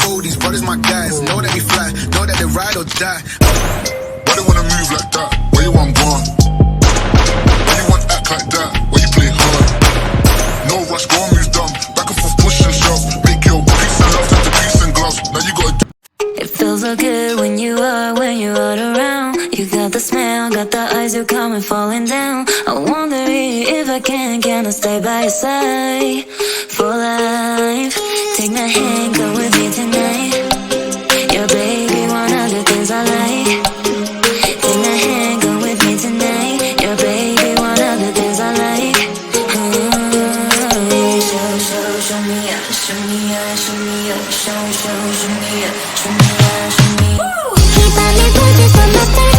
go, these brothers my guys. Know that we fly, know that they ride or die. Why they wanna move like that? Where you want gone? Why you want act like that? Why you play hard? No rush, go and move dumb. Back and forth, push and shove. Make your peace and love into peace and gloves. Now you gotta. It feels so good when you're around. You got the smell, got the eyes, you're coming falling down. I wonder if I can I stay by your side for life? Take my hand, go with me tonight. Your baby, one of the things I like. Take my hand, go with me tonight. Your baby, one of the things I like. Show me up, show me up, show me up, show me up, show me up, show me up. He bought me Gucci for my